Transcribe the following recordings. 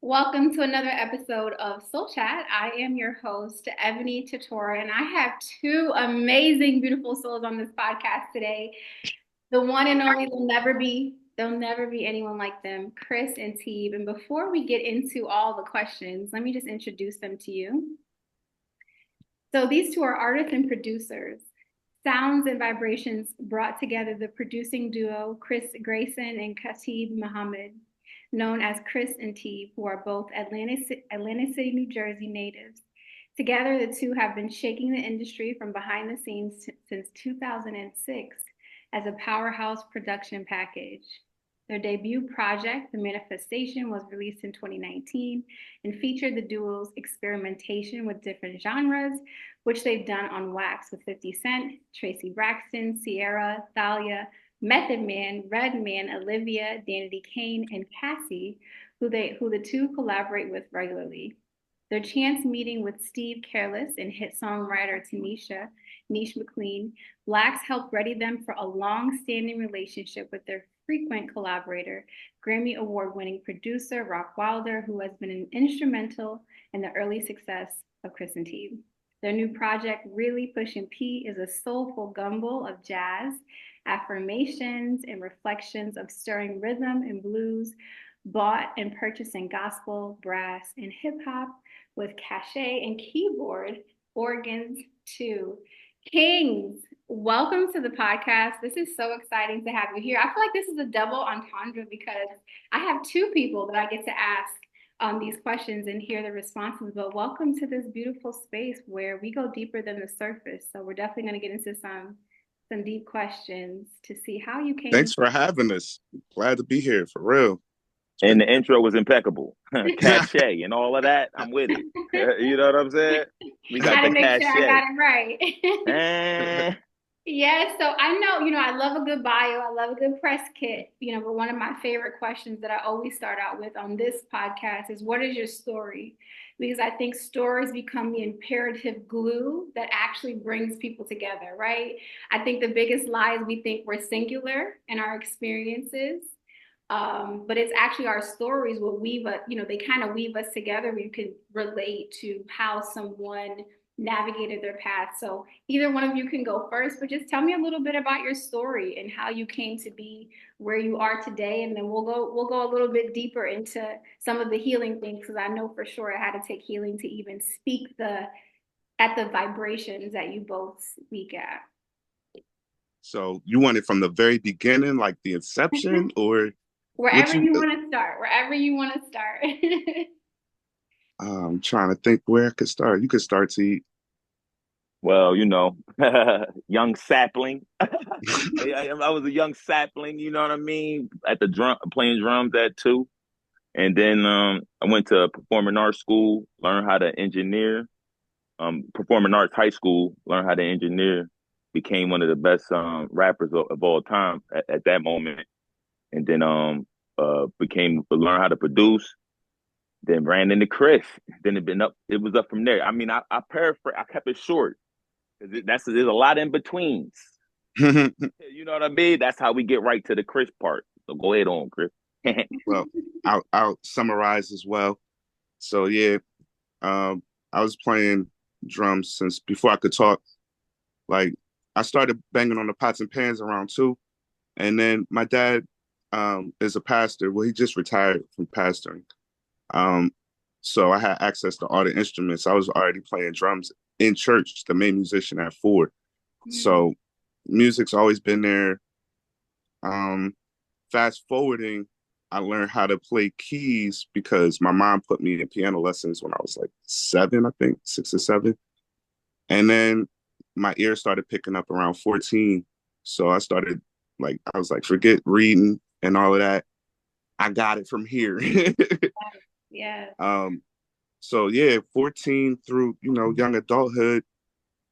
Welcome to another episode of Soul Chat. I am your host, Ebony Tutora, and I have two amazing, beautiful souls on this podcast today. The one and only, there'll never be anyone like them, Chris-N-Teeb. And before we get into all the questions, let me just introduce them to you. So these two are artists and producers. Sounds and vibrations brought together the producing duo Grayson and Khateeb Muhammad, known as Chris-N-Teeb, who are both Atlantic City, New Jersey natives. Together, the two have been shaking the industry from behind the scenes since 2006 as a powerhouse production package. Their debut project, The Manifestation, was released in 2019 and featured the duo's experimentation with different genres, which they've done on wax with 50 Cent, Traci Braxton, Ciara, Thalia, Method Man, Redman, Olivia, Danity Kane, and Cassie, who the two collaborate with regularly. Their chance meeting with Steve Careless and hit songwriter Niche McQueen, Blacks helped ready them for a long-standing relationship with their frequent collaborator, Grammy Award-winning producer Rock Wilder, who has been instrumental in the early success of Chris-N-Teeb. Their new project, Really Pushin P, is a soulful gumbo of jazz, affirmations, and reflections of stirring rhythm and blues, bought and purchased in gospel, brass, and hip hop, with cachet and keyboard organs too. Kings, welcome to the podcast. This is so exciting to have you here. I feel like this is a double entendre because I have two people that I get to ask these questions and hear the responses. But welcome to this beautiful space where we go deeper than the surface. So we're definitely going to get into some deep questions to see how you came. Thanks for having us. Glad to be here for real. It's And been the intro was impeccable. Cachet and all of that. I'm with it. You know what I'm saying? We got Had to the make sure I got cachet. it right. Eh, Yes, so I know, I love a good bio. I love a good press kit, but one of my favorite questions that I always start out with on this podcast is what is your story? Because I think stories become the imperative glue that actually brings people together, right? I think the biggest lie is we think we're singular in our experiences. But it's actually our stories will weave us, they kind of weave us together. We can relate to how someone navigated their path. So either one of you can go first, but just tell me a little bit about your story and how you came to be where you are today, and then we'll go a little bit deeper into some of the healing things because I know for sure I had to take healing to even speak at the vibrations that you both speak at. So you want it from the very beginning, like the inception, or what Wherever you? you want to start, wherever you want to start. I'm trying to think where I could start. You could start to. well, young sapling. I was a young sapling, you know what I mean? At the drum, playing drums at 2. And then I went to performing arts school, learned how to engineer. Performing arts high school, learned how to engineer. Became one of the best rappers of all time at that moment. And then learned how to produce, then ran into Chris. Then it was up from there. I mean, I paraphrase, I kept it short. There's a lot in betweens. You know what I mean? That's how we get right to the Chris part. So go ahead on, Chris. Well, I'll summarize as well. So yeah, I was playing drums since before I could talk. Like I started banging on the pots and pans around 2, and then my dad is a pastor. Well, he just retired from pastoring. Um, so I had access to all the instruments. I was already playing drums in church, the main musician at 4. So music's always been there. Um, Fast forwarding, I learned how to play keys because my mom put me in piano lessons when I was like 7, I think, 6 or 7. And then my ear started picking up around 14. So I was like, forget reading and all of that. I got it from here. Yeah. um, so yeah, 14 through, young adulthood,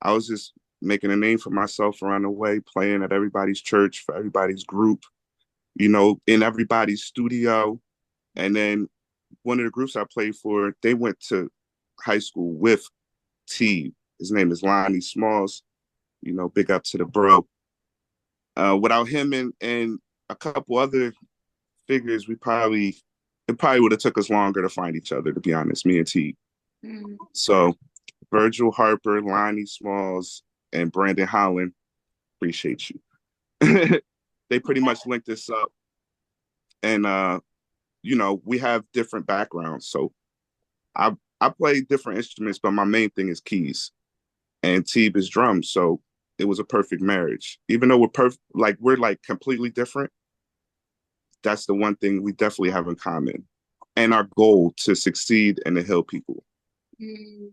I was just making a name for myself around the way, playing at everybody's church, for everybody's group, in everybody's studio. And then one of the groups I played for, they went to high school with T. His name is Lonnie Smalls. Big up to the bro. Without him and a couple other figures, we probably it probably would have took us longer to find each other, to be honest, me and T. Mm. So Virgil Harper, Lonnie Smalls, and Brandon Holland, appreciate you. They pretty much linked us up. And we have different backgrounds. So I I play different instruments, but my main thing is keys. And Teeb is drums. So it was a perfect marriage. Even though we're like completely different, that's the one thing we definitely have in common. And our goal to succeed and to help people. Mm.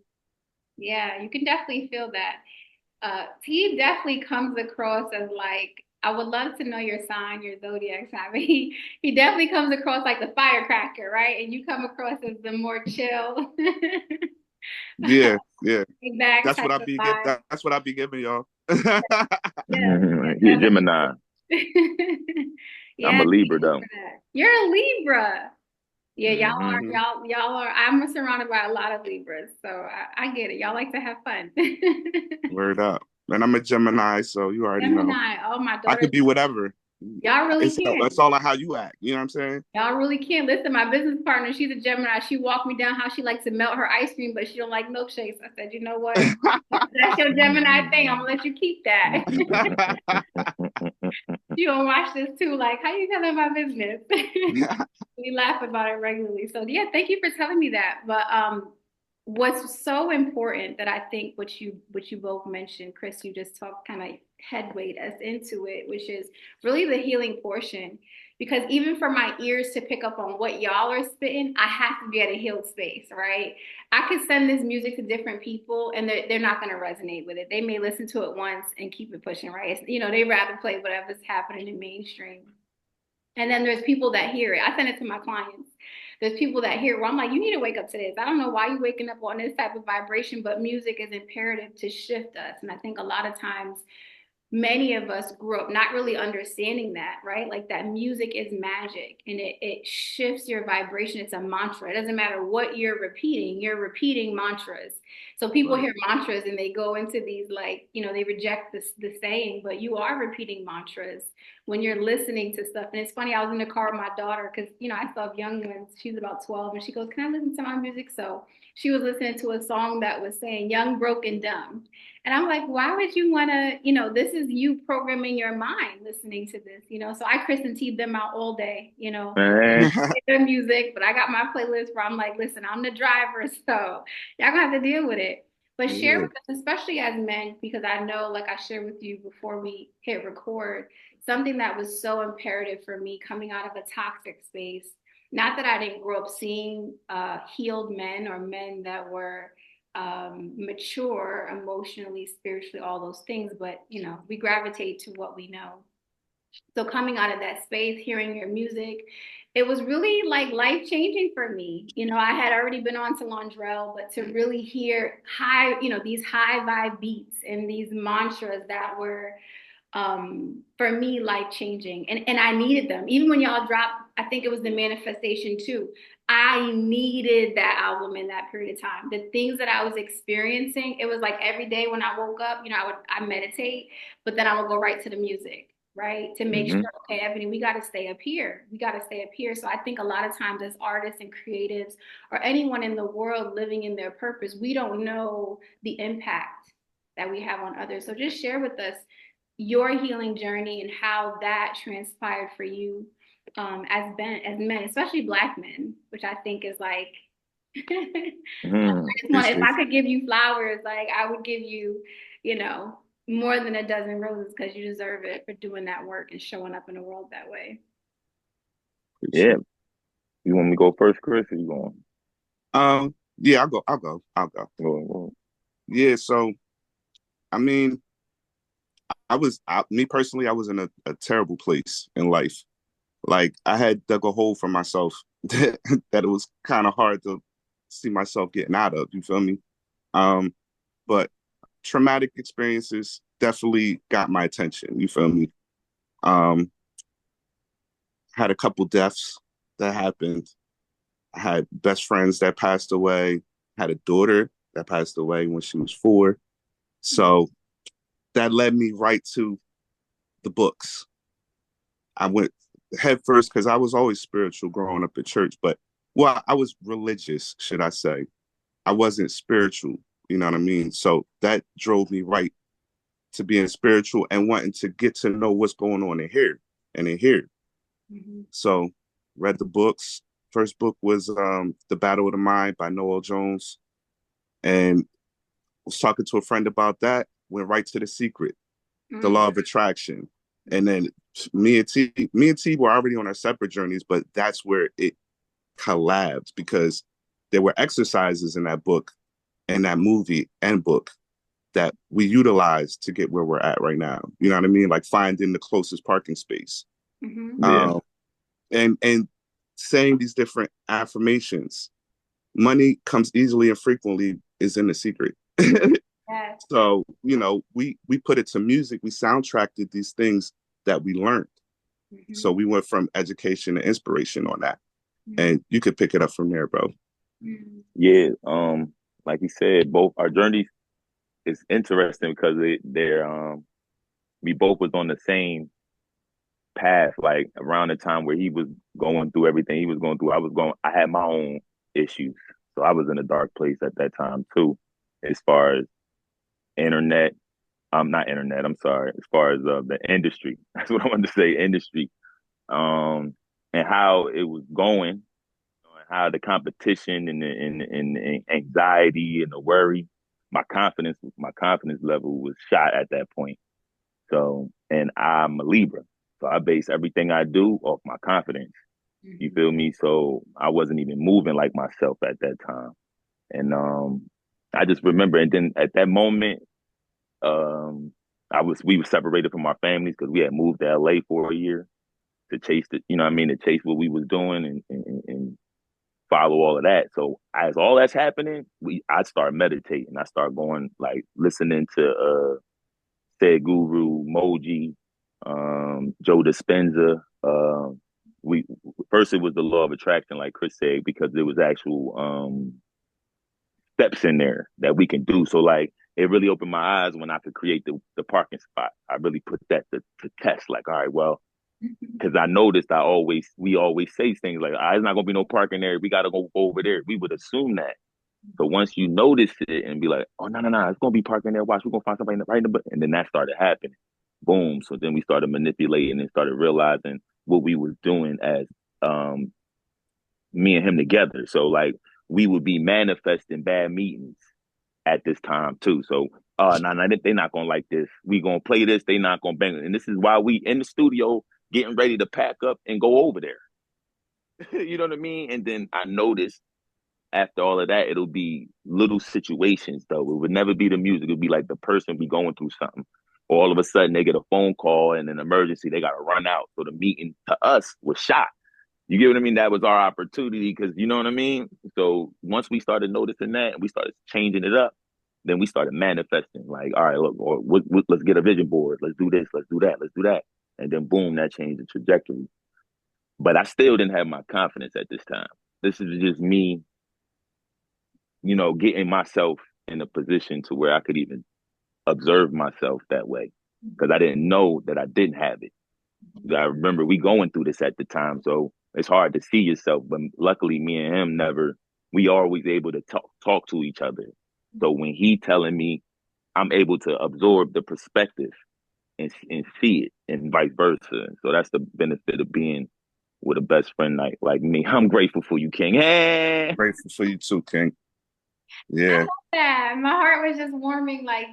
Yeah, you can definitely feel that. He definitely comes across as like, I would love to know your sign, your zodiac sign, but he definitely comes across like the firecracker, right? And you come across as the more chill, Yeah, yeah. back That's type what I of be vibe. that's what I be giving y'all. Yeah, it's He a definitely. Gemini. I'm Yeah, a thank Libra you though. for that. You're a Libra. Yeah, Hmm y'all are. I'm surrounded by a lot of Libras, so I get it. Y'all like to have fun. Word up. And I'm a Gemini, so you already know. Gemini. Oh, my I daughter. could be whatever. Y'all really It's can. all on how you act. You know what I'm saying? Y'all really can. Listen, my business partner, she's a Gemini. She walked me down how she likes to melt her ice cream, but she don't like milkshakes. I said, you know what? That's your Gemini thing. I'm gonna let you keep that. You gonna watch this too. Like, how you telling my business? We laugh about it regularly. So yeah, thank you for telling me that. But what's so important that I think what you both mentioned, Chris, you just talked kind of headwayed us into it, which is really the healing portion. Because even for my ears to pick up on what y'all are spitting, I have to be at a healed space, right? I could send this music to different people and they're not going to resonate with it. They may listen to it once and keep it pushing, right? They rather play whatever's happening in mainstream. And then there's people that hear it. I send it to my clients. There's people that hear it where I'm like, you need to wake up to this. I don't know why you're waking up on this type of vibration, but music is imperative to shift us. And I think a lot of times many of us grew up not really understanding that, right? Like that music is magic and it shifts your vibration. It's a mantra. It doesn't matter what you're repeating mantras. So people Right. hear mantras and they go into these like, they reject the saying, but you are repeating mantras when you're listening to stuff. And it's funny, I was in the car with my daughter because, I still have young ones. She's about 12 and she goes, can I listen to my music? So she was listening to a song that was saying young, broken, dumb. And I'm like, why would you want to, this is you programming your mind listening to this. So I Chris-N-Teeb them out all day, Man. their music, but I got my playlist where I'm like, listen, I'm the driver, so y'all gonna have to deal with it. But share Yeah. with us, especially as men, because I know, like I shared with you before we hit record, something that was so imperative for me coming out of a toxic space. Not that I didn't grow up seeing healed men or men that were mature emotionally, spiritually, all those things, but we gravitate to what we know. So coming out of that space, hearing your music, it was really like life changing for me. I had already been on to Londrell, but to really hear these high vibe beats and these mantras that were for me life changing, and I needed them. Even when y'all dropped, I think it was the manifestation too. I needed that album in that period of time. The things that I was experiencing, it was like every day when I woke up, I meditate, but then I would go right to the music, right? To make sure, hmm okay, Ebony, we got to stay up here. We got to stay up here. So I think a lot of times as artists and creatives or anyone in the world living in their purpose, we don't know the impact that we have on others. So just share with us your healing journey and how that transpired for you as men, especially Black men, which I think is like hmm if Appreciate I could give you flowers, like I would give you, more than a dozen roses because you deserve it for doing that work and showing up in the world that way. Yeah. it. You want me to go first, Chris, or you going? Yeah, I'll go. Go. Yeah, so I mean, me personally, I was in a terrible place in life. Like I had dug a hole for myself that it was kind of hard to see myself getting out of. You feel me? Um, but traumatic experiences definitely got my attention. You feel me? Um, had a couple deaths that happened. I had best friends that passed away. Had a daughter that passed away when she was 4. So that led me right to the books. I went head first because I was always spiritual growing up at church, but well, I was religious, should I say. I wasn't spiritual, you know what I mean? So that drove me right to being spiritual and wanting to get to know what's going on in here and in here. Mm-hmm. So read the books. First book was The Battle of the Mind by Noel Jones. And was talking to a friend about that, went right to The Secret, The Law of Attraction. And then me and T were already on our separate journeys, but that's where it collabed because there were exercises in that book and that movie and book that we utilize to get where we're at right now. You know what I mean? Like finding the closest parking space. Mm-hmm. And saying these different affirmations. Money comes easily and frequently is in The Secret. Yes. So, you know, we put it to music. We soundtracked these things that we learned. Mm-hmm. So we went from education to inspiration on that. Mm-hmm. And you could pick it up from there, bro. Yeah. Like you said, both our journeys is interesting because they're we both was on the same path, like around the time where he was going through everything he was going through. I had my own issues. So I was in a dark place at that time too, as far as internet. Not internet, I'm sorry. As far as the industry. That's what I wanted to say, industry. And how it was going, how the competition and the anxiety and the worry, my confidence level was shot at that point. So, and I'm a Libra. So I base everything I do off my confidence. Mm-hmm. You feel me? So I wasn't even moving like myself at that time. And I just remember, and then at that moment, we were separated from our families because we had moved to LA for a year to chase to chase what we was doing and follow all of that. So as all that's happening, I start meditating. I start going like listening to Said Guru, Moji, Joe Dispenza. First it was the law of attraction, like Chris said, because there was actual steps in there that we can do. So like it really opened my eyes when I could create the parking spot. I really put that to test. Like, all right, well, because I noticed we always say things like, there's not gonna be no parking there. We gotta go over there. We would assume that. So once you notice it and be like, oh no, it's gonna be parking there. Watch, we're gonna find somebody right in the, and then that started happening. Boom. So then we started manipulating and started realizing what we was doing as me and him together. So like we would be manifesting bad meetings at this time too. So they're not gonna like this. We gonna play this, they not gonna bang it. And this is why we in the studio getting ready to pack up and go over there. You know what I mean? And then I noticed after all of that, it'll be little situations though. It would never be the music. It'll be like the person be going through something. Or all of a sudden they get a phone call and an emergency, they gotta run out. So the meeting to us was shot. You get what I mean? That was our opportunity because you know what I mean? So once we started noticing that and we started changing it up, then we started manifesting like, all right, look, let's get a vision board. Let's do this. Let's do that. Let's do that. And then boom, that changed the trajectory. But I still didn't have my confidence at this time. This is just me, getting myself in a position to where I could even observe myself that way because I didn't know that I didn't have it. I remember we going through this at the time. So it's hard to see yourself, but luckily me and him we always able to talk to each other. So when he telling me, I'm able to absorb the perspective and see it and vice versa. So that's the benefit of being with a best friend like me. I'm grateful for you, King. Hey! Grateful for you too, King. Yeah. I love that. My heart was just warming. Like,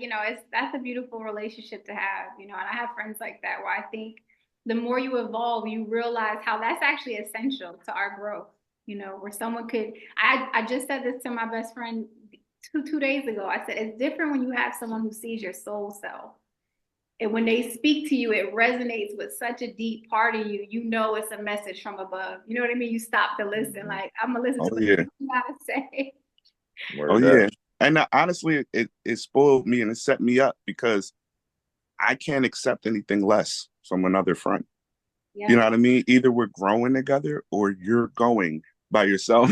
that's a beautiful relationship to have, and I have friends like that where I think the more you evolve, you realize how that's actually essential to our growth, where someone I just said this to my best friend two days ago. I said, it's different when you have someone who sees your soul self. And when they speak to you, it resonates with such a deep part of you. It's a message from above. You know what I mean? You stop to listen. Like, I'm going to listen to what you got to say. Yeah. And honestly, it spoiled me and it set me up because I can't accept anything less from another friend. Yeah. You know what I mean? Either we're growing together or you're going by yourself.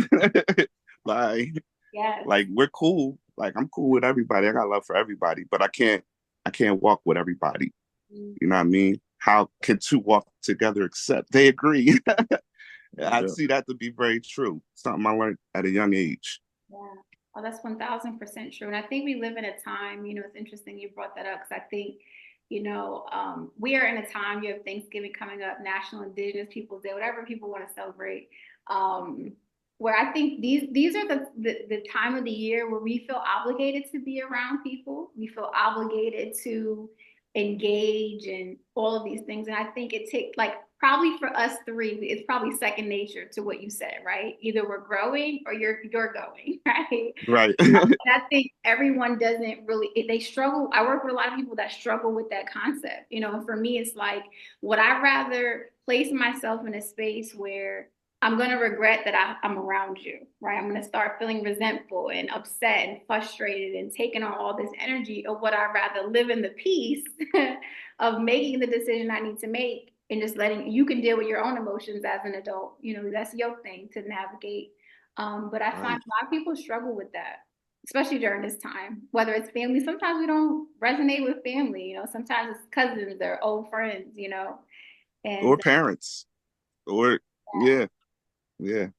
like we're cool. Like I'm cool with everybody. I got love for everybody, but I can't walk with everybody. You know what I mean? how can two walk together except they agree? I Yeah. see that to be very true. Something I learned at a young age. Yeah. Oh, that's 1000% true. And I think we live in a time, it's interesting you brought that up because I think, we are in a time, you have Thanksgiving coming up, National Indigenous Peoples Day, whatever people want to celebrate. Um, where I think these are the time of the year where we feel obligated to be around people. We feel obligated to engage and all of these things. And I think it takes like probably for us three, it's probably second nature to what you said, right? Either we're growing or you're going, right? Right. And I think everyone doesn't really they struggle. I work with a lot of people that struggle with that concept. And for me, it's like, would I rather place myself in a space where I'm going to regret that I'm around you, right? I'm going to start feeling resentful and upset and frustrated and taking on all this energy, or would I rather live in the peace of making the decision I need to make and just letting you can deal with your own emotions as an adult? That's your thing to navigate. But I find Right. a lot of people struggle with that, especially during this time, whether it's family. Sometimes we don't resonate with family, sometimes it's cousins or old friends, Or and parents. Or yeah. Yeah.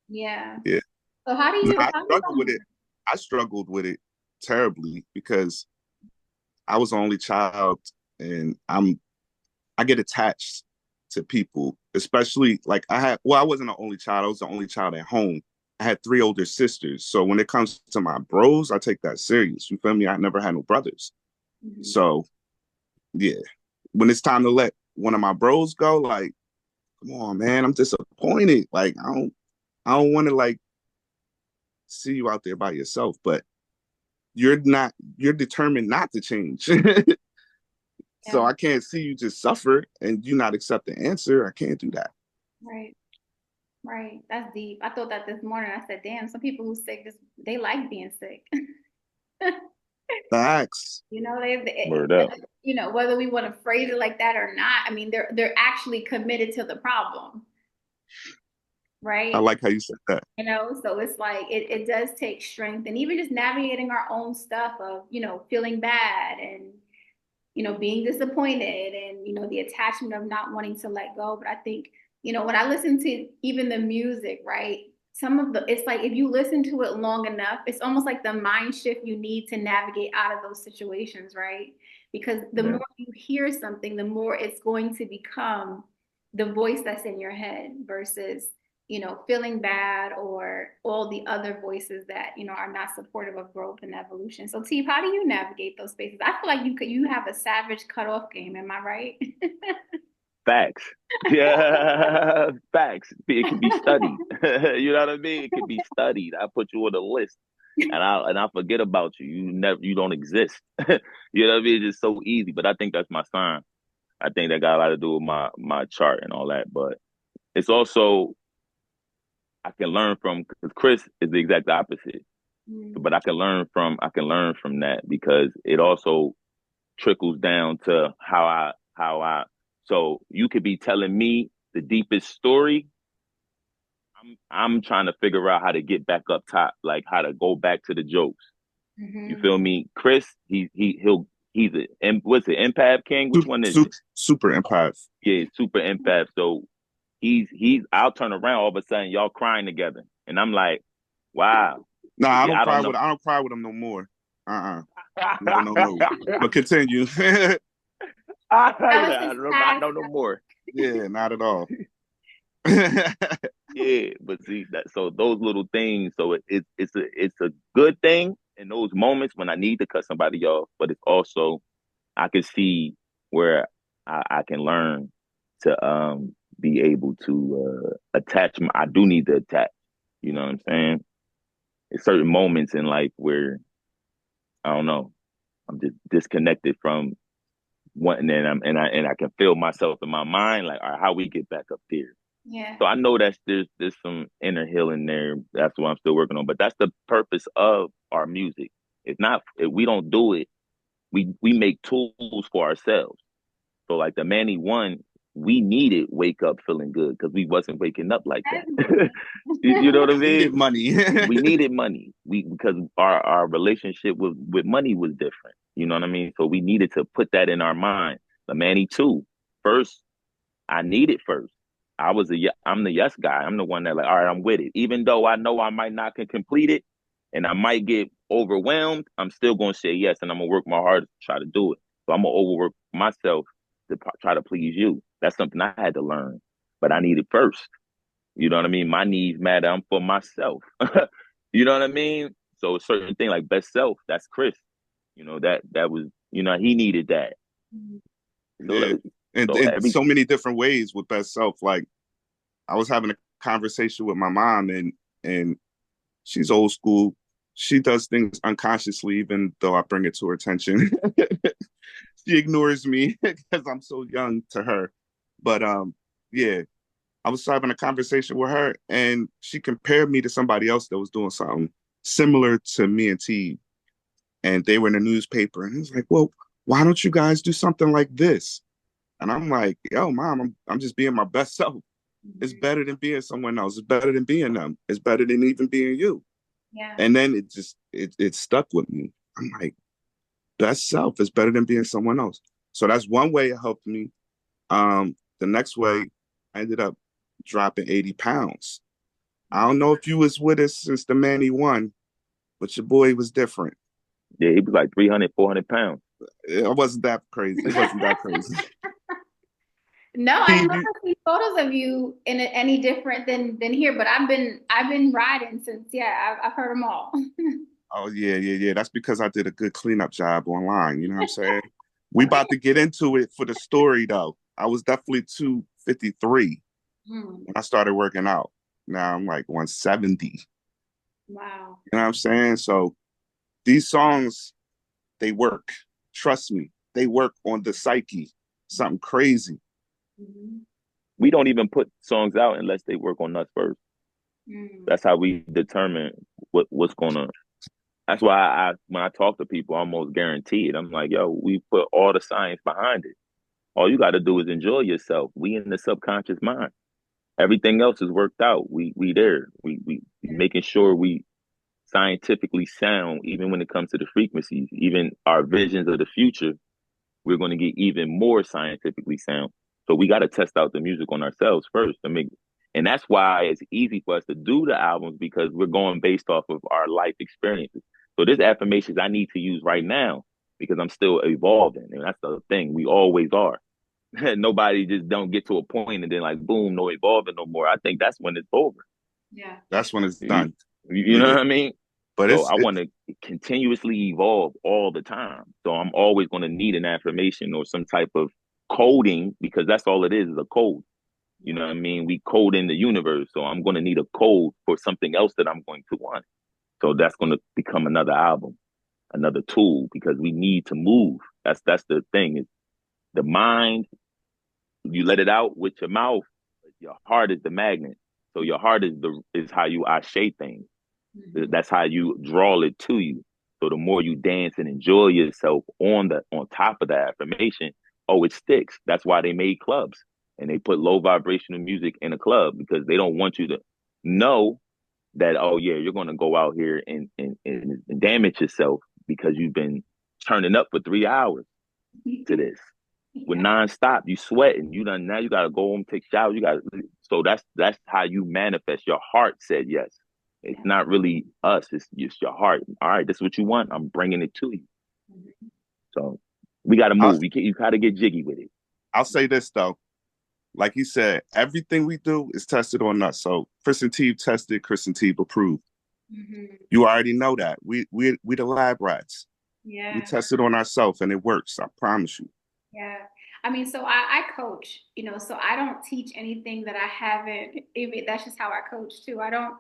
yeah. Yeah. So how do No, you, I how do struggled with you, it. I struggled with it terribly because I was the only child and I get attached to people, especially like I wasn't the only child. I was the only child at home. I had three older sisters. So when it comes to my bros, I take that serious. You feel me? I never had no brothers. Mhm. So yeah, when it's time to let one of my bros go, like, come on, man, I'm disappointed. Like, I don't want to like see you out there by yourself, but you're determined not to change. So Yeah, I can't see you just suffer and you not accept the answer. I can't do that. right, right. That's deep. I thought that this morning. I said, damn, some people who sick just they like being sick. Facts. Word up. Whether we want to phrase it like that or not, I mean, they're actually committed to the problem, I right? like how you said that. So it's like it does take strength, and even just navigating our own stuff of feeling bad and being disappointed and the attachment of not wanting to let go. But I think when I listen to even the music, right, it's like if you listen to it long enough, it's almost like the mind shift you need to navigate out of those situations, right? Because the Yeah. more you hear something, the more it's going to become the voice that's in your head versus feeling bad or all the other voices that, are not supportive of growth and evolution. So, Teeb, how do you navigate those spaces? I feel like you have a savage cutoff game. Am I right? Facts. Yeah, facts. It can be studied. You know what I mean? It can be studied. I put you on a list, and I forget about you. You don't exist. You know what I mean? It's just so easy. But I think that's my sign. I think that got a lot to do with my chart and all that. But it's also I can learn from because Chris is the exact opposite. Mm, But I can learn from that because it also trickles down to how I so you could be telling me the deepest story. I'm trying to figure out how to get back up top, like how to go back to the jokes. You mhm. feel me? Chris, he's what's it, empath king? Which one is it? Super empath. Yeah, super empath. So he's I'll turn around all of a sudden y'all crying together. And I'm like, wow. Nah, Yeah, I don't know. I don't cry with him no more. No, no, no. But continue. That was I his don't know, I past. know no more. Yeah, not at all. Yeah, but see that so those little things, so it's a good thing in those moments when I need to cut somebody off, but it's also I can see where I can learn to be able to attach I do need to attach. You know what I'm saying? It's certain moments in life where I don't know, I'm just disconnected from one and I can feel myself in my mind like, all right, how we get back up there. Yeah. So I know that there's some inner healing there. That's what I'm still working on. But that's the purpose of our music. It's not if we don't do it, we make tools for ourselves. So like the Manny one, we needed wake up feeling good because we wasn't waking up like That is that. You know what I Needed mean? money. We needed money. We because our relationship with money was different. You know what I mean? So we needed to put that in our mind. The Manny too. first, I need it first. I'm the yes guy. I'm the one that like, all right, I'm with it. Even though I know I might not can complete it and I might get overwhelmed, I'm still going to say yes. And I'm going to work my hardest to try to do it. So I'm going to overwork myself to try to please you. That's something I had to learn, but I need it first. You know what I mean? My needs matter. I'm for myself. You know what I mean? So a certain thing like best self, that's Chris. You know, that was, you know, he needed that. Yeah. So, And so in every so many different ways with best self. Like I was having a conversation with my mom and she's old school. She does things unconsciously, even though I bring it to her attention. She ignores me because I'm so young to her. But yeah, I was having a conversation with her and she compared me to somebody else that was doing something similar to me and T. And they were in the newspaper. And it was like, well, why don't you guys do something like this? And I'm like, yo, mom, I'm just being my best self. It's better than being someone else. It's better than being them. It's better than even being you. Yeah. And then it stuck with me. I'm like, best self is better than being someone else. So that's one way it helped me. The next way, I ended up dropping 80 pounds. I don't know if you was with us since the Manny won, but your boy was different. Yeah, he was like 300, 400 pounds. It wasn't that crazy. It wasn't that crazy. No, I He, never see photos of you in any different than here, but I've been riding since, yeah, I've heard them all. oh yeah. That's because I did a good cleanup job online. You know what I'm saying? We about to get into it for the story though. I was definitely 253 when I started working out. Now I'm like 170. Wow. You know what I'm saying? So these songs, they work. Trust me, they work on the psyche. Something crazy. We don't even put songs out unless they work on us first. That's how we determine what's gonna. That's why when I talk to people, I almost guarantee it. I'm like, yo, we put all the science behind it. All you got to do is enjoy yourself. We in the subconscious mind. Everything else is worked out. We there. We making sure we scientifically sound, even when it comes to the frequencies, even our visions of the future, we're going to get even more scientifically sound. So we got to test out the music on ourselves first to make, and that's why it's easy for us to do the albums because we're going based off of our life experiences. So there's affirmations I need to use right now because I'm still evolving, and that's the thing. We always are. Nobody just don't get to a point and then like boom, no evolving no more. I think that's when it's over. Yeah. That's when it's You, done. you know what I mean? But So it's I want to continuously evolve all the time. So I'm always going to need an affirmation or some type of coding because that's all it is a code. You know what I mean? We code in the universe. So I'm going to need a code for something else that I'm going to want. So that's going to become another album, another tool because we need to move. That's the thing is the mind, you let it out with your mouth. Your heart is the magnet. So your heart is how you shape things. That's how you draw it to you. So the more you dance and enjoy yourself on top of the affirmation, oh, it sticks. That's why they made clubs and they put low vibrational music in a club because they don't want you to know that, oh yeah, you're gonna go out here and damage yourself because you've been turning up for 3 hours to this. With nonstop, you sweating. You done now. You gotta go home, take showers. You got so that's how you manifest. Your heart said yes. It's not really us. It's just your heart. All right, this is what you want. I'm bringing it to you. So we got to I'll, move. You got to get jiggy with it. I'll say this though. Like you said, everything we do is tested on us. So Chris-N-Teeb tested, Chris-N-Teeb approved. You already know that. We the lab rats. Yeah. We tested on ourselves and it works. I promise you. Yeah. I mean, so I coach, so I don't teach anything that I haven't, even that's just how I coach too. I don't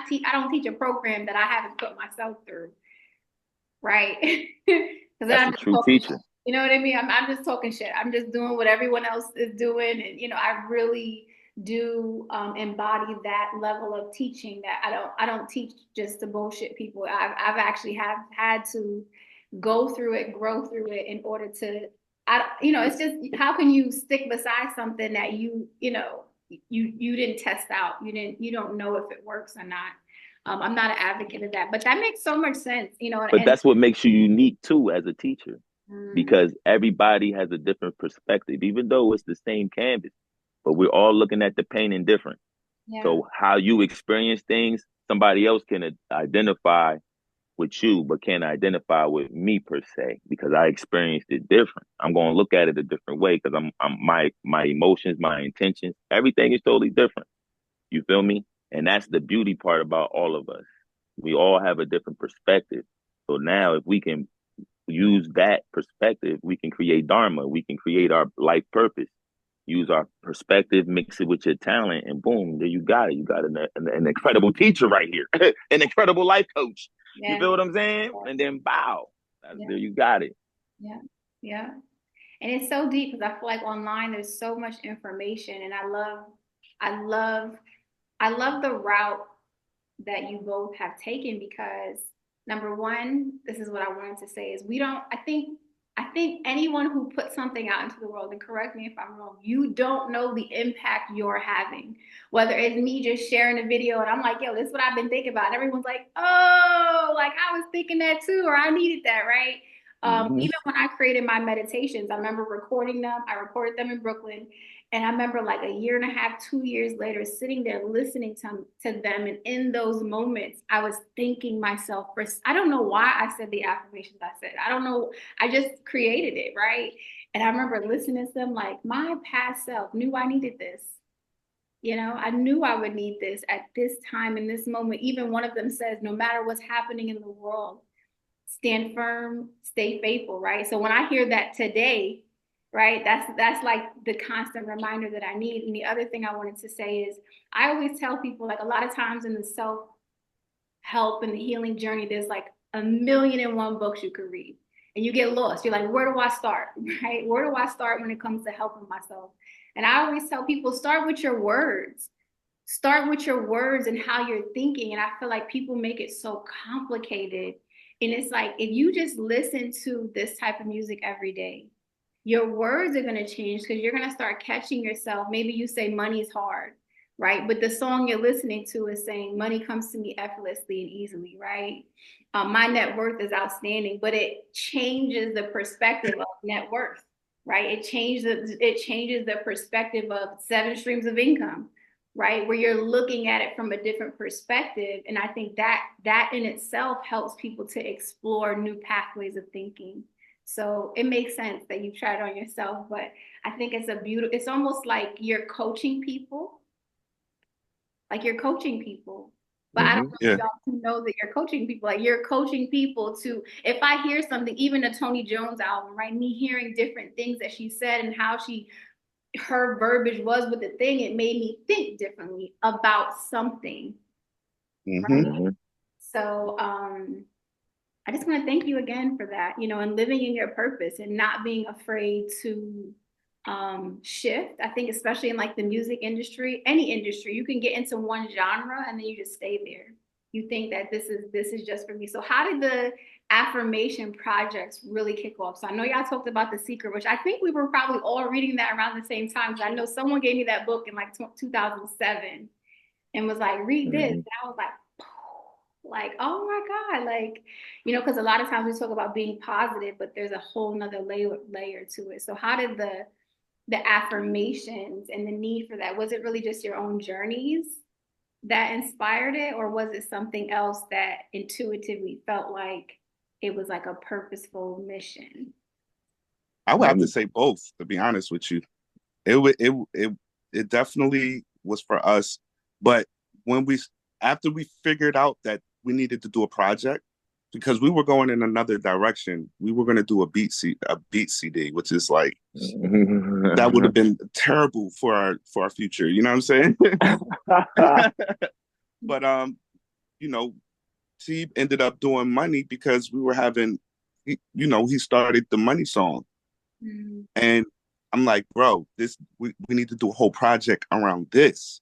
teach a program that I haven't put myself through. Right. Because That's I'm a just true talking, teacher. you know what I mean? I'm just talking shit. I'm just doing what everyone else is doing. And, I really do embody that level of teaching that I don't teach just to bullshit people. I've actually have had to go through it, grow through it in order to, it's just, how can you stick beside something that you didn't test out? You don't know if it works or not. I'm not an advocate of that, but that makes so much sense, But and that's what makes you unique too as a teacher. because everybody has a different perspective, even though it's the same canvas, but we're all looking at the painting different. Yeah. So how you experience things, somebody else can identify with you, but can't identify with me per se, because I experienced it different. I'm going to look at it a different way because I'm my emotions, my intentions, everything is totally different. You feel me? And that's the beauty part about all of us. We all have a different perspective. So now if we can use that perspective, we can create dharma, we can create our life purpose. Use our perspective, mix it with your talent, and boom, there you got it. You got an incredible teacher right here, an incredible life coach. Yeah. You feel what I'm saying? And then bow. There you got it. Yeah. Yeah. And it's so deep because I feel like online there's so much information, and I love the route that you both have taken, because number one, this is what I wanted to say is I think anyone who puts something out into the world, and correct me if I'm wrong, you don't know the impact you're having. Whether it's me just sharing a video and I'm like, yo, this is what I've been thinking about. And everyone's like, oh, like I was thinking that too, or I needed that, right? Even when I created my meditations, I remember recording them. I recorded them in Brooklyn. And I remember like a year and a half, 2 years later, sitting there listening to them. And in those moments, I was thanking myself for, I don't know why I said the affirmations I said. I don't know. I just created it, right? And I remember listening to them like, my past self knew I needed this. You know, I knew I would need this at this time, in this moment. Even one of them says, no matter what's happening in the world, stand firm, stay faithful, right? So when I hear that today, right, that's like the constant reminder that I need. And the other thing I wanted to say is I always tell people, like, a lot of times in the self-help and the healing journey, there's like 1,000,001 books you could read. And you get lost. You're like, where do I start? Right? Where do I start when it comes to helping myself? And I always tell people, start with your words. Start with your words and how you're thinking. And I feel like people make it so complicated. And it's like, if you just listen to this type of music every day, your words are going to change, because you're going to start catching yourself. Maybe you say money is hard, right? But the song you're listening to is saying money comes to me effortlessly and easily, right? My net worth is outstanding, but it changes the perspective of net worth, right? It changes the perspective of 7 streams of income, right? Where you're looking at it from a different perspective. And I think that in itself helps people to explore new pathways of thinking. So it makes sense that you tried on yourself, but I think it's almost like you're coaching people. Like you're coaching people. But I don't know if y'all know that you're coaching people. Like you're coaching people to, if I hear something, even a Tony Jones album, right? Me hearing different things that she said and how her verbiage was with the thing, it made me think differently about something. Right? So I just want to thank you again for that, you know, and living in your purpose and not being afraid to shift. I think especially in like the music industry, any industry, you can get into one genre and then you just stay there. You think that this is just for me. So how did the affirmation projects really kick off? So I know y'all talked about The Secret, which I think we were probably all reading that around the same time. Because I know someone gave me that book in like 2007 and was like, read this. And I was like, oh my God, like, you know, because a lot of times we talk about being positive, but there's a whole nother layer to it. So how did the affirmations and the need for that, was it really just your own journeys that inspired it, or was it something else that intuitively felt like it was like a purposeful mission? I would have to say both, to be honest with you. It definitely was for us, but after we figured out that we needed to do a project, because we were going in another direction, we were going to do a beat CD, which is like that would have been terrible for our future. You know what I'm saying? But you know, Teeb ended up doing money because we were having, you know, he started the money song, and I'm like, bro, we need to do a whole project around this.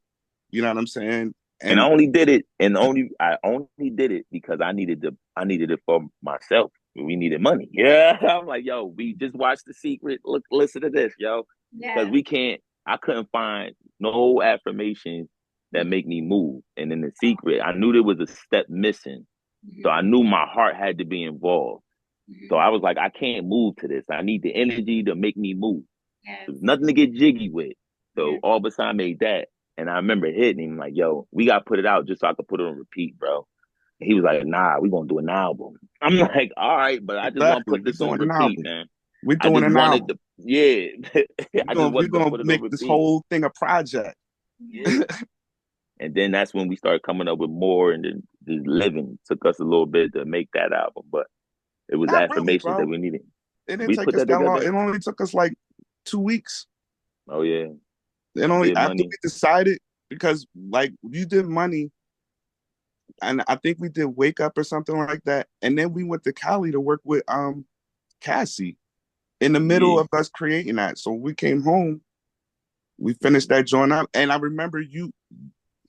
You know what I'm saying? And I only did it, I only did it because I needed it for myself. We needed money. Yeah, I'm like, yo, we just watched The Secret. Look, listen to this, yo, because I couldn't find no affirmations that make me move. And in The Secret, I knew there was a step missing, so I knew my heart had to be involved. So I was like, I can't move to this. I need the energy to make me move. Yes. There's nothing to get jiggy with. Yeah. So all of a sudden I made that. And I remember hitting him like, yo, we got to put it out just so I could put it on repeat, bro. And he was like, nah, we going to do an album. I'm like, all right, but I just want to Exactly. put We're this on doing an repeat, album. man. We're I doing just an wanted album. to, yeah. I just We're wanted to gonna put it on make this repeat. whole thing a project. Yeah. And then that's when we started coming up with more, and then just living took us a little bit to make that album. But it was Not really, affirmations that bro. we needed. It didn't We take put us that that long. together. It only took us like 2 weeks. Oh yeah. And We only did after money. we decided, because like you did money, and I think we did Wake Up or something like that. And then we went to Cali to work with Cassie in the middle Yeah. of us creating that. So we came home, we finished that joint up. And I remember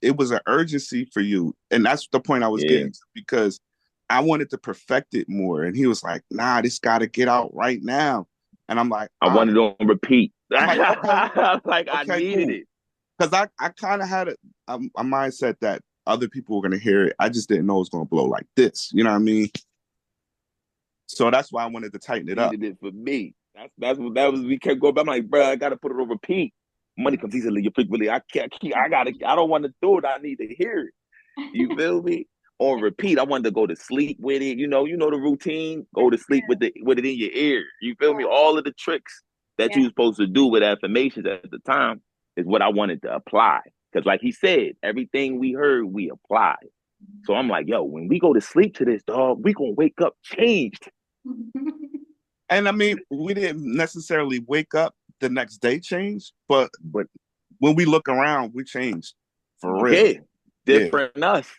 it was an urgency for you. And that's the point I was Yeah. getting to, because I wanted to perfect it more. And he was like, nah, this gotta get out right now. And I'm like, I all right. wanted it on repeat. I'm like, okay, Like I okay, needed cool. it. Because I kind of had a mindset that other people were going to hear it. I just didn't know it was going to blow like this. You know what I mean? So that's why I wanted to tighten it up. Needed it for me. That's what that was. We kept going. But I'm like, bro, I gotta put it on repeat. Money comes easily. You frequently. I can't. I gotta. I don't want to do it. I need to hear it. You feel me? On repeat. I wanted to go to sleep with it. You know the routine. Go to sleep with it in your ear. You feel me? All of the tricks that Yeah. you were supposed to do with affirmations at the time is what I wanted to apply. Because like he said, everything we heard, we applied. So I'm like, yo, when we go to sleep to this, dog, we gonna wake up changed. And I mean, we didn't necessarily wake up the next day change, but when we look around, we changed for real. Yeah, Yeah. different us.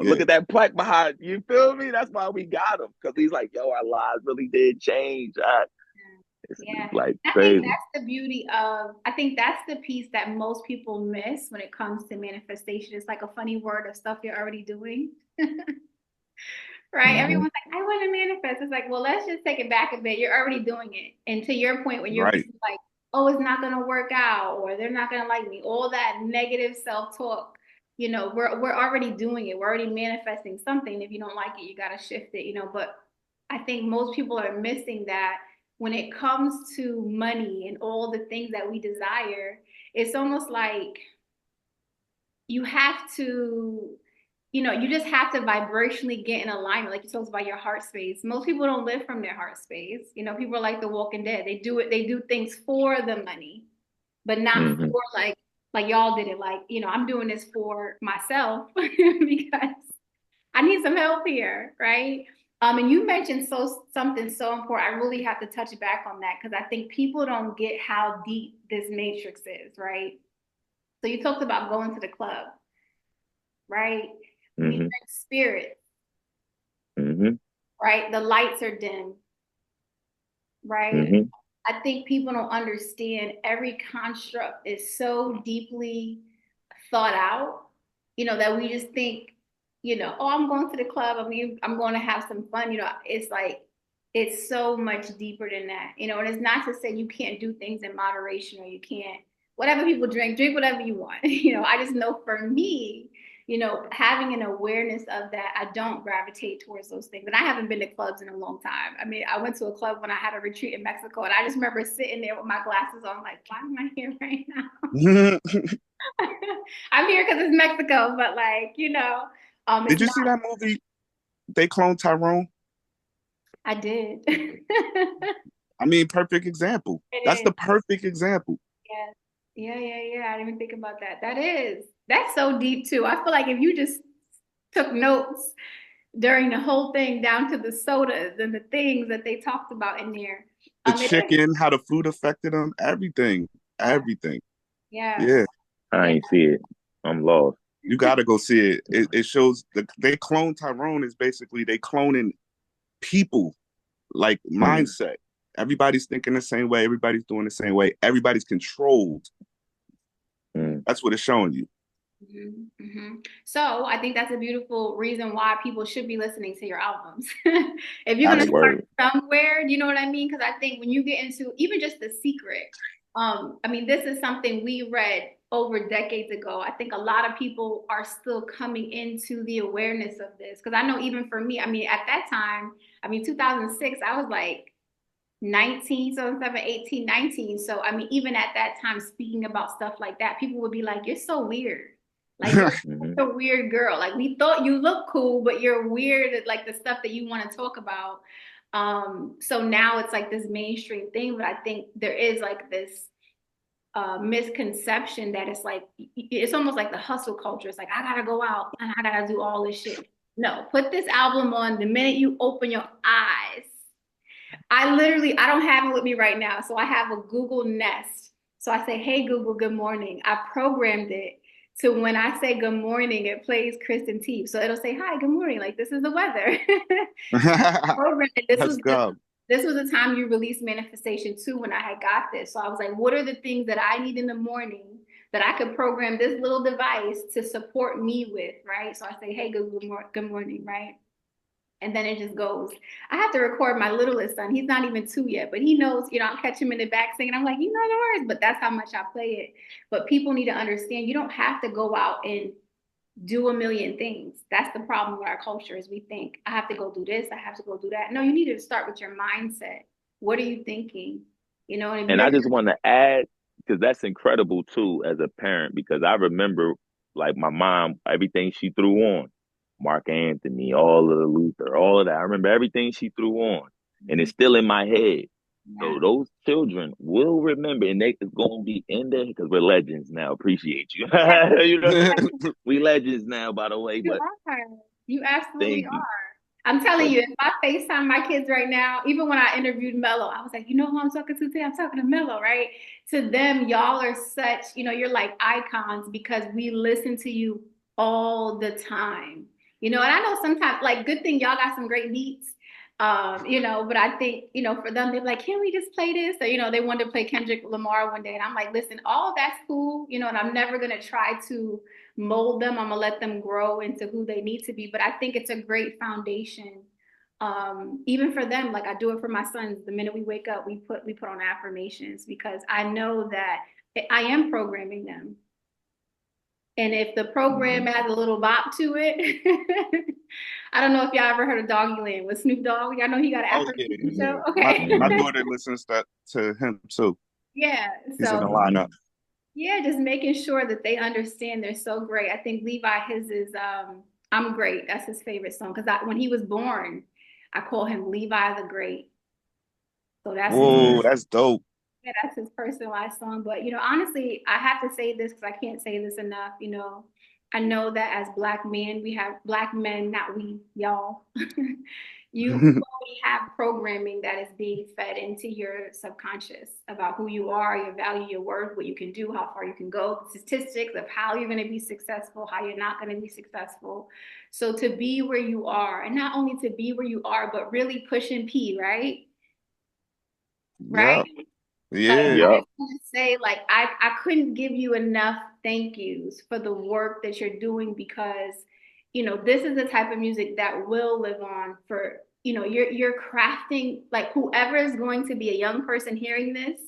Yeah. Look at that plaque behind. You feel me? That's why we got him, because he's like, yo, our lives really did change. It's Yeah. like I think crazy. that's the beauty of, I think that's the piece that most people miss when it comes to manifestation. It's like a funny word of stuff you're already doing. Right? Everyone's like, I want to manifest. It's like, well, let's just take it back a bit. You're already doing it. And to your point, when you're Right. like, oh, it's not going to work out, or they're not going to like me, all that negative self-talk, we're already doing it. We're already manifesting something. If you don't like it, you got to shift it. But I think most people are missing that when it comes to money and all the things that we desire. It's almost like you have to, you just have to vibrationally get in alignment, like you talked about your heart space. Most people don't live from their heart space. People are like the Walking Dead. They do things for the money, but not for like y'all did it. Like, I'm doing this for myself because I need some help here, right? And you mentioned something so important. I really have to touch back on that because I think people don't get how deep this matrix is, right? So you talked about going to the club, right? We drink spirit, right? The lights are dim, right? I think people don't understand every construct is so deeply thought out, that we just think, oh, I'm going to the club. I mean, I'm going to have some fun. It's like, it's so much deeper than that, and it's not to say you can't do things in moderation or you can't, whatever people drink whatever you want. I just know for me, having an awareness of that, I don't gravitate towards those things. And I haven't been to clubs in a long time. I mean, I went to a club when I had a retreat in Mexico, and I just remember sitting there with my glasses on, like, why am I here right now? I'm here because it's Mexico, but like, Did you see that movie? They cloned Tyrone. I did. I mean, perfect example. That's the perfect example. Yeah. I didn't even think about that. That's so deep too. I feel like if you just took notes during the whole thing down to the sodas and the things that they talked about in there. The chicken, how the food affected them, everything. Yeah. I ain't see it. I'm lost. You gotta go see it. It shows they clone Tyrone is basically they cloning people, like mindset. Everybody's thinking the same way. Everybody's doing the same way. Everybody's controlled. That's what it's showing you. So I think that's a beautiful reason why people should be listening to your albums. If you're going to start somewhere, you know what I mean? Because I think when you get into even just The Secret, I mean, this is something we read over decades ago. I think a lot of people are still coming into the awareness of this. Because I know even for me, I mean, at that time, I mean, 2006, I was like 19, so 7, 18, 19. So, I mean, even at that time, speaking about stuff like that, people would be like, you're so weird. Like, you're a weird girl. Like, we thought you look cool, but you're weird at like the stuff that you want to talk about. So now it's like this mainstream thing, but I think there is like this misconception that it's like, it's almost like the hustle culture. It's like, I gotta go out and I gotta do all this shit. No, put this album on the minute you open your eyes. I don't have it with me right now. So I have a Google Nest. So I say, hey, Google, good morning. I programmed it to when I say good morning, it plays Chris-N-Teeb. So it'll say, hi, good morning. Like, this is the weather. Let's go. This was the time you released Manifestation 2 when I had got this. So I was like, what are the things that I need in the morning that I could program this little device to support me with, right? So I say, hey, Google, good morning, right? And then it just goes. I have to record my littlest son. He's not even 2 yet, but he knows, you know, I'll catch him in the back singing. I'm like, you know the words, but that's how much I play it. But people need to understand you don't have to go out and do a million things. That's the problem with our culture is we think, I have to go do this, I have to go do that. No, you need to start with your mindset. What are you thinking? You know, and I just want to add, because that's incredible too, as a parent, because I remember like my mom, everything she threw on. Mark Anthony, all of the Luther, all of that. I remember everything she threw on, and it's still in my head. So those children will remember, and they is going to be in there because we're legends now. Appreciate you. You know, we legends now, by the way. You But are. You absolutely thank you. are. I'm telling But you, if I FaceTime my kids right now, even when I interviewed Mello, I was like, you know who I'm talking to today? I'm talking to Mello, right? To them, y'all are such, you know, you're like icons because we listen to you all the time. You know, and I know sometimes, like, good thing y'all got some great beats. You know, but I think, you know, for them, they're like, can we just play this? Or, you know, they wanted to play Kendrick Lamar one day. And I'm like, listen, all that's cool, you know, and I'm never gonna try to mold them. I'm gonna let them grow into who they need to be. But I think it's a great foundation. Even for them, like I do it for my sons. The minute we wake up, we put on affirmations because I know that I am programming them. And if the program has a little bop to it, I don't know if y'all ever heard of Doggy Land with Snoop Dogg. Y'all know he got an affirmation show. Okay. My daughter listens to him too. Yeah. He's in the So lineup. yeah, just making sure that they understand they're so great. I think Levi, his is I'm Great. That's his favorite song. Because when he was born, I call him Levi the Great. So That's dope. yeah, that's his personalized song. But you know, honestly, I have to say this because I can't say this enough. You know, I know that as Black men, we have Black men, not we, y'all. You already have programming that is being fed into your subconscious about who you are, your value, your worth, what you can do, how far you can go, statistics of how you're going to be successful, how you're not going to be successful. So to be where you are, and not only to be where you are, but really pushing P, right? Right? Like, Yeah. I yeah, just want to say, like, I couldn't give you enough thank yous for the work that you're doing because, you know, this is the type of music that will live on for, you know, you're crafting, like, whoever is going to be a young person hearing this,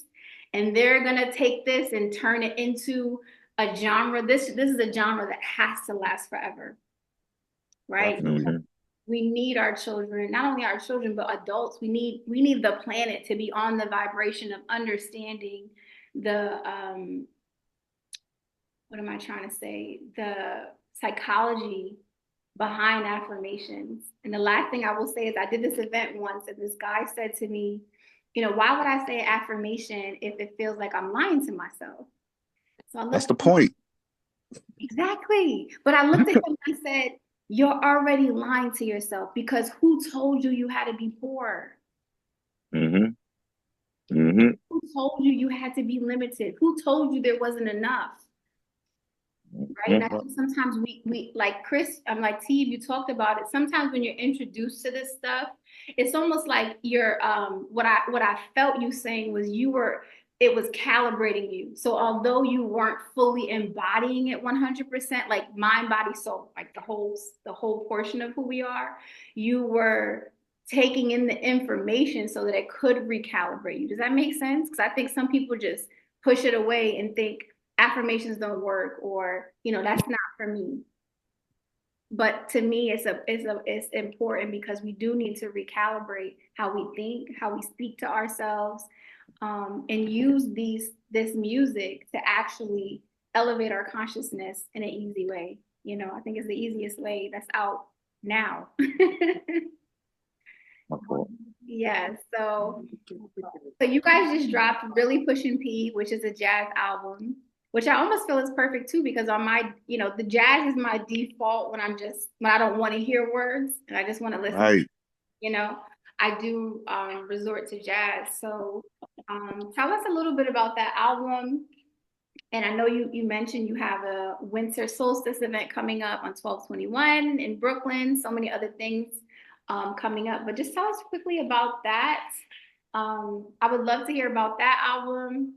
and they're gonna take this and turn it into a genre. This is a genre that has to last forever, right? Definitely. We need our children, not only our children but adults. We need the planet to be on the vibration of understanding the what am I trying to say, the psychology behind affirmations. And the last thing I will say is I did this event once and this guy said to me, you know, why would I say affirmation if it feels like I'm lying to myself? So I looked That's the point. exactly. But I looked at him and I said, you're already lying to yourself because who told you you had to be poor? mm-hmm. Mm-hmm. Who told you you had to be limited? Who told you there wasn't enough? Right. And I think sometimes we like Chris, I'm like Teeb, you talked about it. Sometimes when you're introduced to this stuff, it's almost like you're what I felt you saying was it was calibrating you. So although you weren't fully embodying it 100%, like mind, body, soul, like the whole portion of who we are, you were taking in the information so that it could recalibrate you. Does that make sense? Because I think some people just push it away and think, affirmations don't work, or, you know, that's not for me. But to me, it's important because we do need to recalibrate how we think, how we speak to ourselves, and use this music to actually elevate our consciousness in an easy way. You know, I think it's the easiest way that's out now. Yeah, so you guys just dropped Really Pushin P, which is a jazz album, which I almost feel is perfect too, because on my, you know, the jazz is my default when when I don't want to hear words and I just want to listen. Right. You know, I do resort to jazz. So tell us a little bit about that album. And I know you mentioned you have a winter solstice event coming up on 12/21 in Brooklyn, so many other things coming up, but just tell us quickly about that. I would love to hear about that album.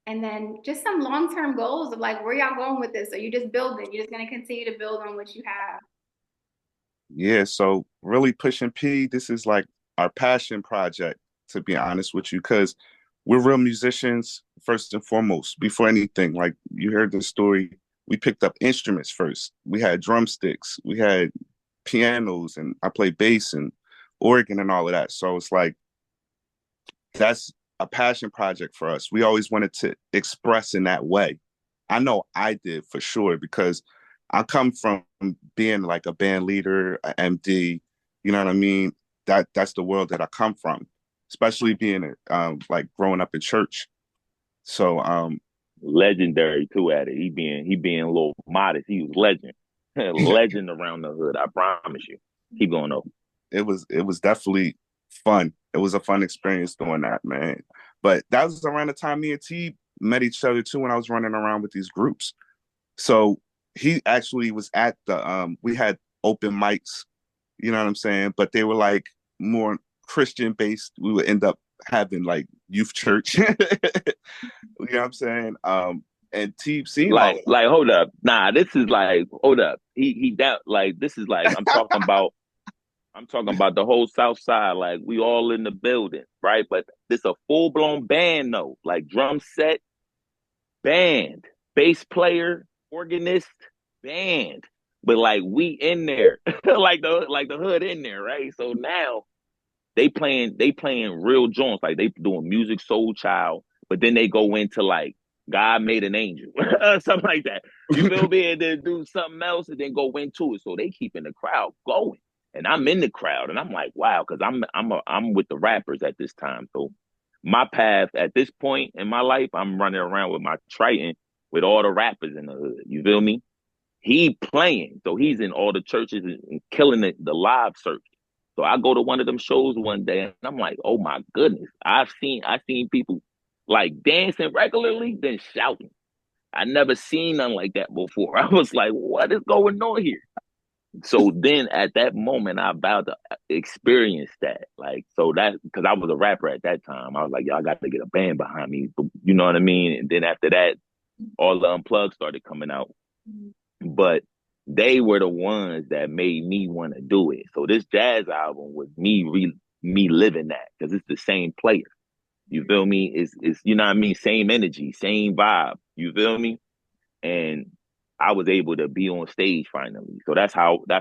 And then just some long-term goals of like, where y'all going with this? Are you just building? You're just going to continue to build on what you have? Yeah, so Really Pushing P, this is like our passion project, to be honest with you, because we're real musicians first and foremost, before anything. Like you heard the story, we picked up instruments first. We had drumsticks, we had pianos, and I played bass and organ and all of that. So it's like that's a passion project for us. We always wanted to express in that way. I know I did for sure because I come from being like a band leader, a MD, you know what I mean? That's the world that I come from, especially being like growing up in church. So legendary too at it. He being a little modest. He was legend. Legend around the hood, I promise you. Keep going though. It was definitely fun. It was a fun experience doing that, man. But that was around the time me and T met each other too when I was running around with these groups. So he actually was at the we had open mics, you know what I'm saying? But they were like more Christian based. We would end up having like youth church. You know what I'm saying? And Teeb seen all of Like hold up. Nah, this is like hold up. He that like this is like I'm talking about the whole South Side. Like we all in the building, right? But this a full blown band though. Like drum set, band, bass player, organist, band. But like we in there, like the hood in there, right? So now they playing real joints, like they doing music soul child, but then they go into like God made an angel, something like that. You feel me? And then do something else and then go into it. So they keeping the crowd going. And I'm in the crowd and I'm like, wow, because I'm with the rappers at this time. So my path at this point in my life, I'm running around with my Triton with all the rappers in the hood. You feel me? He playing. So he's in all the churches and killing the live circuit. So I go to one of them shows one day and I'm like, oh my goodness. I seen people like dancing regularly, then shouting. I never seen nothing like that before. I was like, what is going on here? So then at that moment, I vowed to experience that. Like, so that, because I was a rapper at that time, I was like, y'all got to get a band behind me. You know what I mean? And then after that, all the unplugged started coming out. But they were the ones that made me want to do it. So this jazz album was me living that because it's the same player. You feel me? It's you know what I mean? Same energy, same vibe. You feel me? And I was able to be on stage finally. So that's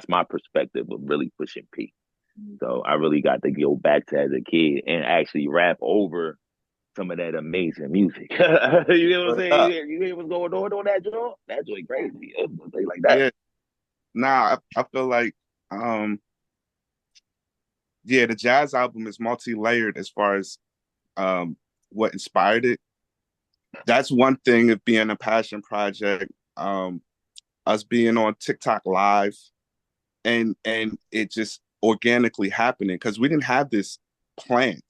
my perspective of really pushing P. So I really got to go back to as a kid and actually rap over some of that amazing music. You know what I'm saying? that. You hear what's going on that joint? That joint crazy. Like that. Yeah. Nah, I feel like yeah, the jazz album is multi-layered as far as what inspired it. That's one thing of being a passion project. Us being on TikTok live and it just organically happening because we didn't have this planned.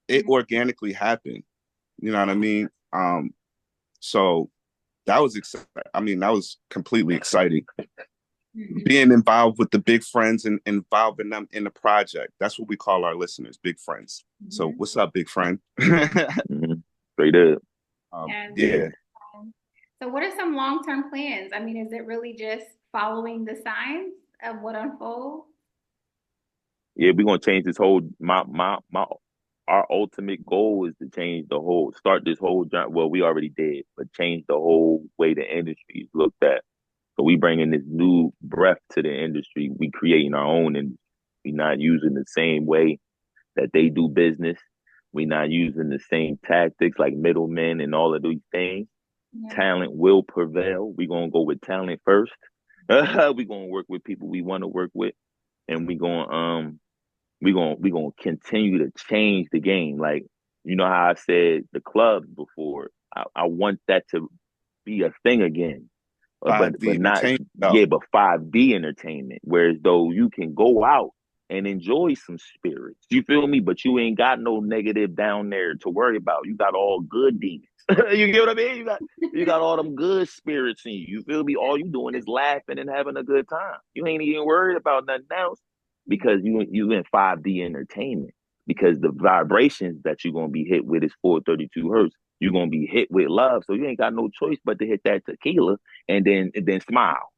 It organically happened. You know what I mean? So that was exciting. I mean, that was completely exciting. Being involved with the big friends and involving them in the project. That's what we call our listeners, big friends. So what's up, big friend? Straight up. Yeah. So what are some long-term plans? I mean, is it really just following the signs of what unfolds? Yeah, we're gonna change this whole my our ultimate goal is to start this whole job. Well, we already did, but change the whole way the industry is looked at. So we bringing this new breath to the industry. We creating our own industry. We not using the same way that they do business. We not using the same tactics like middlemen and all of these things. Yeah. Talent will prevail. We're gonna go with talent first. We're gonna work with people we want to work with, and we're gonna continue to change the game. Like, you know how I said the clubs before. I want that to be a thing again. But 5D not, entertainment though. yeah, but 5D entertainment. Whereas though you can go out and enjoy some spirits. You feel me? But you ain't got no negative down there to worry about. You got all good demons. You get what I mean? You got all them good spirits in you. You feel me? All you doing is laughing and having a good time. You ain't even worried about nothing else because you in 5D entertainment. Because the vibrations that you're gonna be hit with is 432 hertz. You're gonna be hit with love. So you ain't got no choice but to hit that tequila and then smile.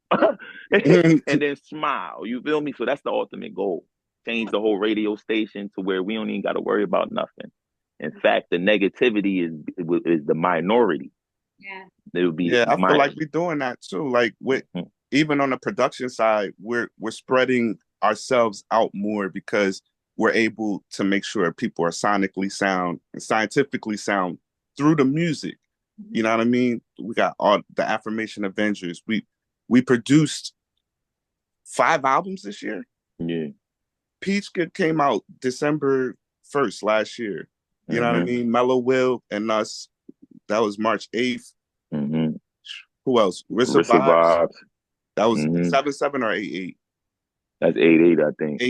And then smile. You feel me? So that's the ultimate goal. Change the whole radio station to where we don't even got to worry about nothing. In fact, the negativity is the minority. Yeah. It would be Yeah, I feel like we're doing that too. Like with even on the production side, we're spreading ourselves out more because we're able to make sure people are sonically sound and scientifically sound through the music. You know what I mean? We got all the Affirmation Avengers. We produced 5 albums this year. Yeah. Peach came out December 1st last year. You know what I mean? Mellow Will and Us, that was March 8th. Who else? Rissa Vibes. That was 7-7 or 8-8. That's 8-8, I think.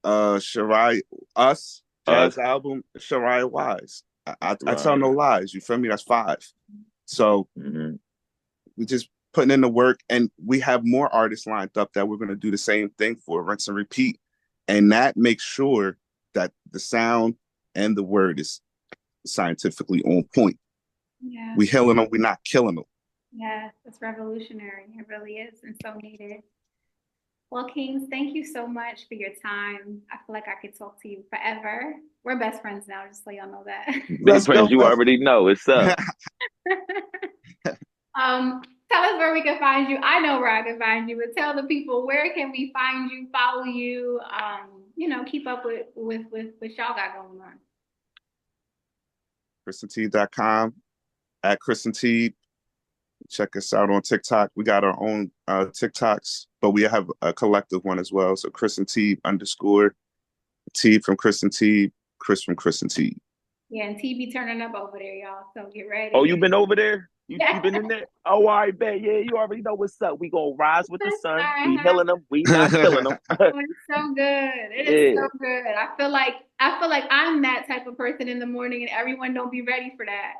8-8. Shirai Us jazz album. Shirai Wise. I tell no lies. You feel me? That's 5. So we just putting in the work, and we have more artists lined up that we're going to do the same thing for, rinse and repeat, and that makes sure that the sound and the word is scientifically on point. Yeah. We healing them, we're not killing them. Yes, it's revolutionary. It really is, and so needed. Well, Kings, thank you so much for your time. I feel like I could talk to you forever. We're best friends now, just so y'all know that. Best friends, you already know. It's up. Tell us where we can find you. I know where I can find you, but tell the people, where can we find you, follow you, keep up with y'all got going on. Chris-N-Teeb.com, at Chris-N-Teeb. Check us out on TikTok. We got our own TikToks, but we have a collective one as well. So Chris-N-Teeb _, Teeb from Chris-N-Teeb, Chris from Chris-N-Teeb. Yeah, and T be turning up over there, y'all. So get ready. Oh, you been over there? You been in there? Oh, all right, bet. Yeah, you already know what's up. We gonna rise with the sun. We healing them. We not killing them. Oh, it's so good. It is so good. I feel like I'm that type of person in the morning, and everyone don't be ready for that.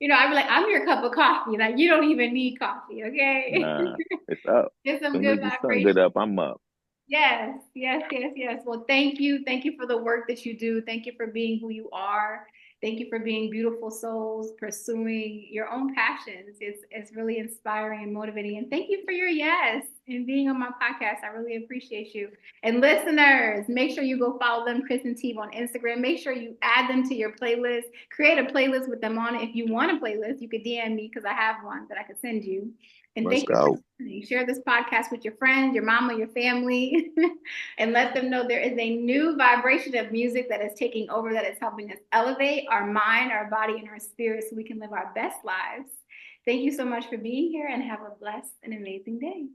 I'd be like, I'm your cup of coffee. Like, you don't even need coffee, okay? Nah, it's up. It's some good vibration. Good up, I'm up. Yes. Well, thank you. Thank you for the work that you do. Thank you for being who you are. Thank you for being beautiful souls, pursuing your own passions. It's really inspiring and motivating. And thank you for your yes and being on my podcast. I really appreciate you. And listeners, make sure you go follow them, Chris-N-Teeb, on Instagram. Make sure you add them to your playlist. create a playlist with them on it. If you want a playlist, you could DM me because I have one that I could send you. And Let's thank you for listening. Share this podcast with your friends, your mama, your family, and let them know there is a new vibration of music that is taking over, that is helping us elevate our mind, our body, and our spirit so we can live our best lives. Thank you so much for being here, and have a blessed and amazing day.